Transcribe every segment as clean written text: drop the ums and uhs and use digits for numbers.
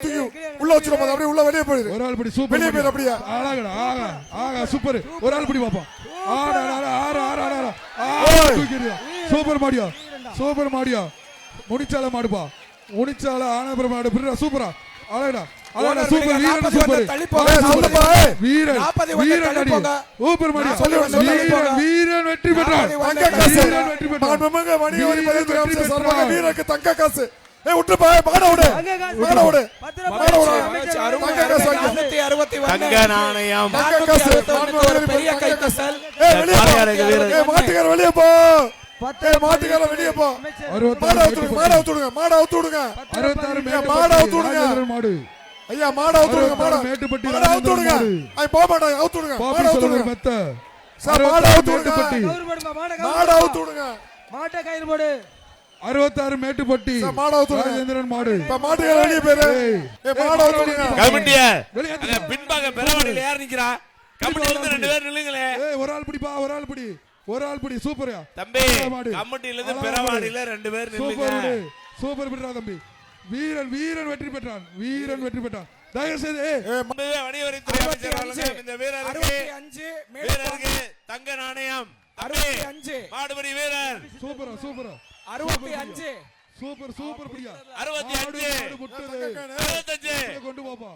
உள்ள வச்சிரும் அப்படியே உள்ள வெளியே போயிரு. ஒரு ஆள் படி சூப்பர் வெளியே போயிரு அப்படியே. ஆளாகடா ஆகா சூப்பர். ஒரு ஆள் படி பாப்பா. ஆடா சூப்பர் மாடியா சூப்பர் மாடியா. முடிச்சால மாடுப்பா முடிச்சால ஆனபுரம் மாடு பிறா சூப்பரா. ஆளாடா ஆளாடா சூப்பர் வீரன் சூப்பர். வீரன் வீரன் அடி சூப்பர் மாடியா. வீரன் வெற்றி பெற்றார். தங்க காசு மாண்புமிகு வணிகவரி பதிவுத்துறை அமைச்சர் சார்பாக வீரருக்கு தங்க காசு. விட்டு பாய் மாடோடு மாடோடு தங்க நாணயம் பெரிய கை கசல். மாட்டுக்கார வெளியே போ. மாட்டுக்கார வெளியே போ. மாட அவுத்துடுங்க மாட அவுத்துடுங்க 66 மாட அவுத்துடுங்க மாடு. ஐயா மாட அவுத்துடுங்க மாட மேட்டுப்பட்டி மாட அவுத்துடுங்க. ஐ போக மாட்டாங்க அவுத்துடுங்க மாட அவுத்துடுங்க மெத்த சார் மாட அவுத்துடுங்க மாட அவுத்துடுங்க மாட்ட கயிறு போடு. 66 மேட்டுப்பட்டி ராஜேந்திரன் மாடு. இப்ப மாட்டுக்கார வெளியே போயிரு. மாட அவுத்துடுங்க கமிட்டிய பின்பாக பெறவாடியில யார் நிக்கிறா? கமிட்டில இருந்து 2 பேர் நில்லுங்களே. ஒரு ஆள் பிடிப்பா ஒரு ஆள் பிடி சூப்பர்யா தம்பி. கமிட்டில இருந்து பெறவாடியில 2 பேர் நில்லுங்க. சூப்பர் பிட்ரா தம்பி. வீரன் வெற்றி பெற்றான். தயவு செய்து வணிகவரித்துறை அமைச்சர் அவர்கள் இந்த வீரருக்கு தங்க நாணயம் 65 மாடுபடி வீரர் சூப்பரா 65 சூப்பர் பிடியா 65 கொண்டு போப்பா.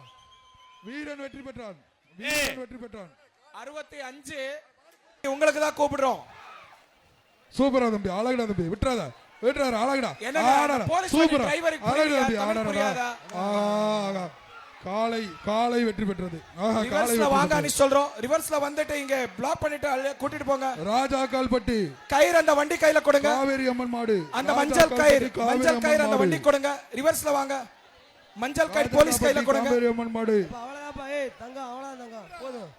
வீரன் வெற்றி பெற்றான் 65 உங்களுக்கு தான் கூப்பிடுறோம். சூப்பரா தம்பி அழகுடா தம்பி விட்டுறாத அழகுடா சூப்பரா அழகுடா தம்பி ஆடா. காலை வெற்றி பெற்றது. ரிவர்ஸ்ல வாங்க நீ சொல்றோம். ரிவர்ஸ்ல வந்துட்டு இங்க பிளாக் பண்ணிட்டு கூட்டிட்டு போங்க. ராஜாக்கால்பட்டி கயிறு அந்த வண்டி கையில கொடுங்க. காவேரி அம்மன் மாடு அந்த மஞ்சள் கயிறு அந்த வண்டி கொடுங்க. ரிவர்ஸ்ல வாங்க. மஞ்சள் கயிறு போலீஸ் கையில கொடுங்க. காவேரி அம்மன் மாடு அவ்வளவுதான் தங்க அவ்வளவுதான் போதும்.